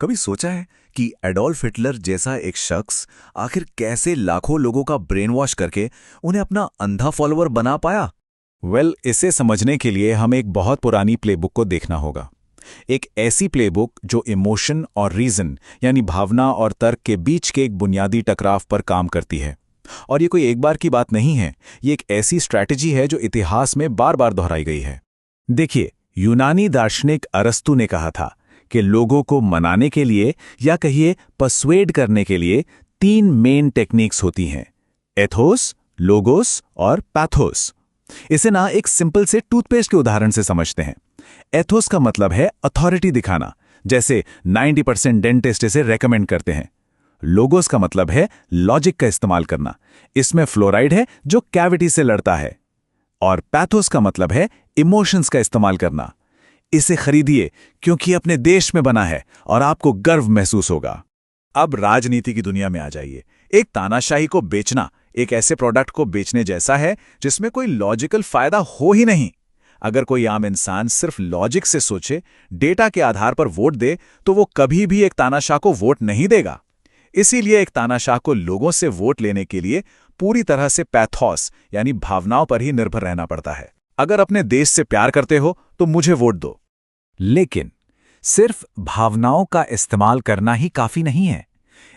कभी सोचा है कि एडोल्फ हिटलर जैसा एक शख्स आखिर कैसे लाखों लोगों का ब्रेन वॉश करके उन्हें अपना अंधा फॉलोअर बना पाया? इसे समझने के लिए हमें एक बहुत पुरानी प्लेबुक को देखना होगा। एक ऐसी प्लेबुक जो इमोशन और रीजन यानी भावना और तर्क के बीच के एक बुनियादी टकराव पर काम करती है। और ये कोई एक बार की बात नहीं है, ये एक ऐसी स्ट्रैटेजी है जो इतिहास में बार बार दोहराई गई है। देखिए, यूनानी दार्शनिक अरस्तु ने कहा था कि लोगों को मनाने के लिए या कहिए पर्सुएड करने के लिए तीन मेन टेक्निक्स होती हैं: एथोस, लोगोस और पैथोस। इसे ना एक सिंपल से टूथपेस्ट के उदाहरण से समझते हैं। एथोस का मतलब है अथॉरिटी दिखाना, जैसे 90% डेंटिस्ट इसे रेकमेंड करते हैं। लोगोस का मतलब है लॉजिक का इस्तेमाल करना, इसमें फ्लोराइड है जो कैविटी से लड़ता है। और पैथोस का मतलब है इमोशंस का इस्तेमाल करना, इसे खरीदिए क्योंकि अपने देश में बना है और आपको गर्व महसूस होगा। अब राजनीति की दुनिया में आ जाइए। एक तानाशाही को बेचना एक ऐसे प्रोडक्ट को बेचने जैसा है जिसमें कोई लॉजिकल फायदा हो ही नहीं। अगर कोई आम इंसान सिर्फ लॉजिक से सोचे, डेटा के आधार पर वोट दे, तो वो कभी भी एक तानाशाह को वोट नहीं देगा। इसीलिए एक तानाशाह को लोगों से वोट लेने के लिए पूरी तरह से पैथोस यानी भावनाओं पर ही निर्भर रहना पड़ता है। अगर अपने देश से प्यार करते हो तो मुझे वोट दो। लेकिन सिर्फ भावनाओं का इस्तेमाल करना ही काफी नहीं है।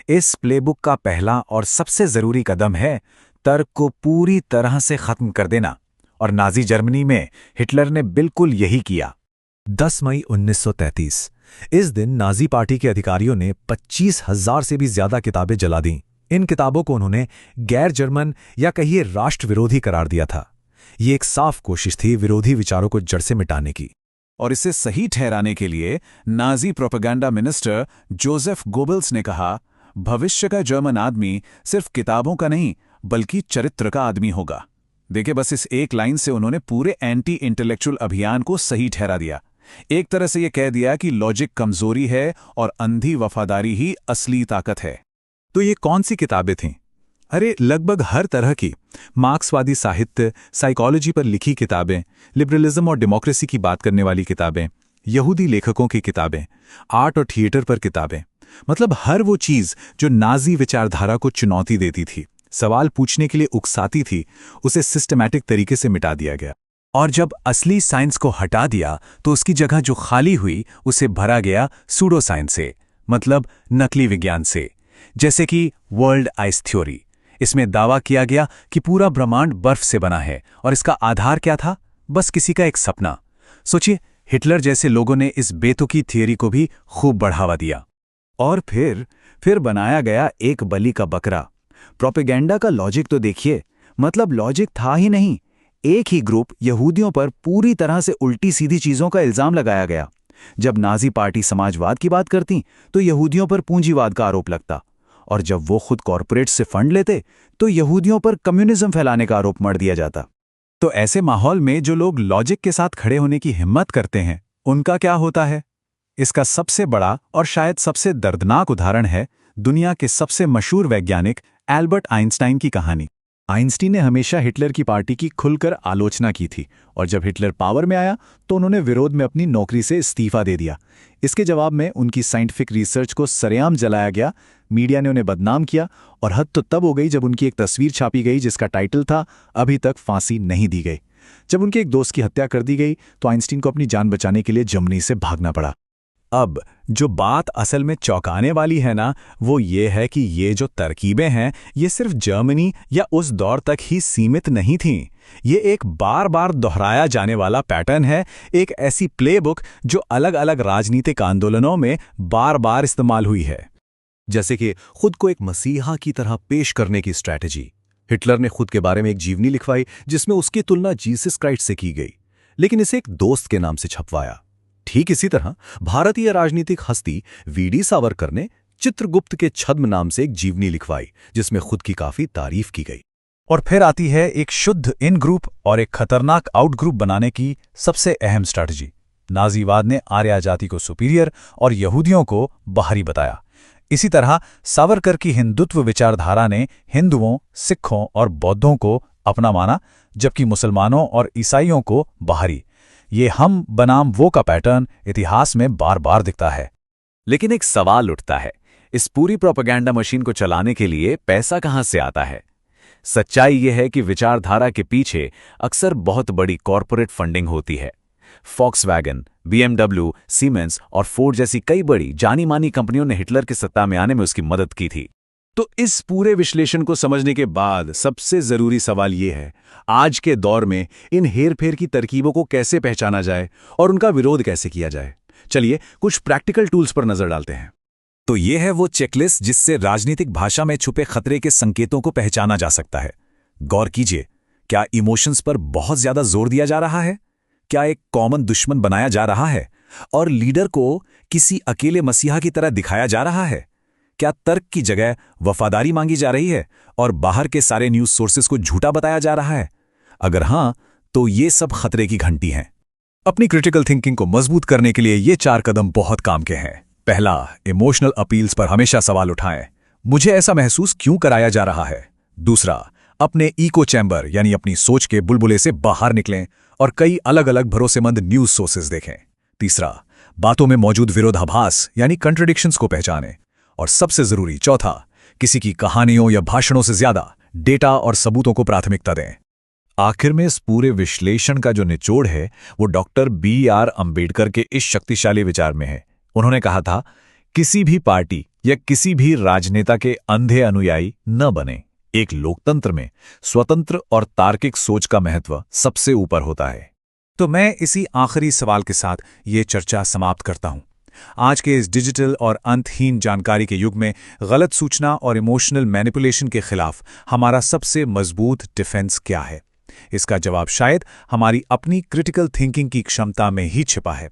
इस प्लेबुक का पहला और सबसे जरूरी कदम है तर्क को पूरी तरह से खत्म कर देना। और नाजी जर्मनी में हिटलर ने बिल्कुल यही किया। 10 मई 1933 इस दिन नाजी पार्टी के अधिकारियों ने 25,000 से भी ज्यादा किताबें जला दीं। इन किताबों को उन्होंने गैर जर्मन या कहिए राष्ट्र विरोधी करार दिया था। ये एक साफ कोशिश थी विरोधी विचारों को जड़ से मिटाने की। और इसे सही ठहराने के लिए Nazi propaganda minister Joseph Goebbels ने कहा, भविष्य का जर्मन आदमी सिर्फ किताबों का नहीं बल्कि चरित्र का आदमी होगा। देखिए, बस इस एक लाइन से उन्होंने पूरे एंटी इंटेलेक्चुअल अभियान को सही ठहरा दिया। एक तरह से यह कह दिया कि लॉजिक कमजोरी है और अंधी वफादारी ही असली ताकत है। तो ये कौन सी किताबें थीं? अरे लगभग हर तरह की। मार्क्सवादी साहित्य, साइकोलॉजी पर लिखी किताबें, लिबरलिज्म और डेमोक्रेसी की बात करने वाली किताबें, यहूदी लेखकों की किताबें, आर्ट और थिएटर पर किताबें। मतलब हर वो चीज जो नाजी विचारधारा को चुनौती देती थी, सवाल पूछने के लिए उकसाती थी, उसे सिस्टमैटिक तरीके से मिटा दिया गया। और जब असली साइंस को हटा दिया तो उसकी जगह जो खाली हुई उसे भरा गया सूडो साइंस से, मतलब नकली विज्ञान से। जैसे कि वर्ल्ड आइस थ्योरी। इसमें दावा किया गया कि पूरा ब्रह्मांड बर्फ से बना है और इसका आधार क्या था? बस किसी का एक सपना। सोचिए, हिटलर जैसे लोगों ने इस बेतुकी थियरी को भी खूब बढ़ावा दिया। और फिर बनाया गया एक बलि का बकरा। प्रोपेगेंडा का लॉजिक तो देखिए, मतलब लॉजिक था ही नहीं। एक ही ग्रुप यहूदियों पर पूरी तरह से उल्टी सीधी चीजों का इल्जाम लगाया गया। जब नाजी पार्टी समाजवाद की बात करती तो यहूदियों पर पूंजीवाद का आरोप लगता, और जब वो खुद कॉरपोरेट से फंड लेते तो यहूदियों पर कम्युनिज्म फैलाने का आरोप मढ़ दिया जाता। तो ऐसे माहौल में जो लोग लॉजिक के साथ खड़े होने की हिम्मत करते हैं, उनका क्या होता है? इसका सबसे बड़ा और शायद सबसे दर्दनाक उदाहरण है दुनिया के सबसे मशहूर वैज्ञानिक एल्बर्ट आइंस्टाइन की कहानी। आइंस्टीन ने हमेशा हिटलर की पार्टी की खुलकर आलोचना की थी, और जब हिटलर पावर में आया तो उन्होंने विरोध में अपनी नौकरी से इस्तीफा दे दिया। इसके जवाब में उनकी साइंटिफिक रिसर्च को सरेआम जलाया गया, मीडिया ने उन्हें बदनाम किया, और हद तो तब हो गई जब उनकी एक तस्वीर छापी गई जिसका टाइटल था, अभी तक फांसी नहीं दी गई। जब उनके एक दोस्त की हत्या कर दी गई तो आइंस्टीन को अपनी जान बचाने के लिए जर्मनी से भागना पड़ा। अब जो बात असल में चौंकाने वाली है ना, वो ये है कि ये जो तरकीबें हैं, ये सिर्फ जर्मनी या उस दौर तक ही सीमित नहीं थीं। ये एक बार बार दोहराया जाने वाला पैटर्न है, एक ऐसी प्लेबुक जो अलग अलग राजनीतिक आंदोलनों में बार बार इस्तेमाल हुई है। जैसे कि खुद को एक मसीहा की तरह पेश करने की स्ट्रैटेजी। हिटलर ने खुद के बारे में एक जीवनी लिखवाई जिसमें उसकी तुलना जीसस क्राइस्ट से की गई, लेकिन इसे एक दोस्त के नाम से छपवाया। ठीक इसी तरह भारतीय राजनीतिक हस्ती वीडी सावरकर ने चित्रगुप्त के छद्म नाम से एक जीवनी लिखवाई जिसमें खुद की काफी तारीफ की गई। और फिर आती है एक शुद्ध इन ग्रुप और एक खतरनाक आउट ग्रुप बनाने की सबसे अहम स्ट्रैटेजी। नाजीवाद ने आर्य जाति को सुपीरियर और यहूदियों को बाहरी बताया। इसी तरह सावरकर की हिंदुत्व विचारधारा ने हिंदुओं, सिखों और बौद्धों को अपना माना, जबकि मुसलमानों और ईसाइयों को बाहरी। ये हम बनाम वो का पैटर्न इतिहास में बार बार दिखता है। लेकिन एक सवाल उठता है, इस पूरी प्रोपेगेंडा मशीन को चलाने के लिए पैसा कहां से आता है? सच्चाई यह है कि विचारधारा के पीछे अक्सर बहुत बड़ी कॉरपोरेट फंडिंग होती है। फॉक्सवैगन, BMW, सीमेंस और फोर्ड जैसी कई बड़ी जानी-मानी कंपनियों ने हिटलर के सत्ता में आने में उसकी मदद की थी। तो इस पूरे विश्लेषण को समझने के बाद सबसे जरूरी सवाल ये है, आज के दौर में इन हेरफेर की तरकीबों को कैसे पहचाना जाए और उनका विरोध कैसे किया जाए? चलिए कुछ प्रैक्टिकल टूल्स पर नजर डालते हैं। तो ये है वो चेकलिस्ट जिससे राजनीतिक भाषा में छुपे खतरे के संकेतों को पहचाना जा सकता है। गौर कीजिए, क्या इमोशंस पर बहुत ज्यादा जोर दिया जा रहा है? क्या एक कॉमन दुश्मन बनाया जा रहा है और लीडर को किसी अकेले मसीहा की तरह दिखाया जा रहा है? क्या तर्क की जगह वफादारी मांगी जा रही है और बाहर के सारे न्यूज सोर्सेस को झूठा बताया जा रहा है? अगर हां, तो ये सब खतरे की घंटी हैं। अपनी क्रिटिकल थिंकिंग को मजबूत करने के लिए ये 4 कदम बहुत काम के हैं। पहला, इमोशनल अपील्स पर हमेशा सवाल उठाएं। मुझे ऐसा महसूस क्यों कराया जा रहा है? दूसरा, अपने इको चैम्बर यानी अपनी सोच के बुलबुले से बाहर निकलें और कई अलग अलग भरोसेमंद न्यूज सोर्सेज देखें। तीसरा, बातों में मौजूद विरोधाभास यानी कंट्रडिक्शंस को पहचानें। और सबसे जरूरी चौथा, किसी की कहानियों या भाषणों से ज्यादा डेटा और सबूतों को प्राथमिकता दें। आखिर में इस पूरे विश्लेषण का जो निचोड़ है वो डॉक्टर B.R. अंबेडकर के इस शक्तिशाली विचार में है। उन्होंने कहा था, किसी भी पार्टी या किसी भी राजनेता के अंधे अनुयायी न बने। एक लोकतंत्र में स्वतंत्र और तार्किक सोच का महत्व सबसे ऊपर होता है। तो मैं इसी आखिरी सवाल के साथ ये चर्चा समाप्त करता हूं। आज के इस डिजिटल और अंतहीन जानकारी के युग में गलत सूचना और इमोशनल मैनिपुलेशन के खिलाफ हमारा सबसे मजबूत डिफेंस क्या है? इसका जवाब शायद हमारी अपनी क्रिटिकल थिंकिंग की क्षमता में ही छिपा है।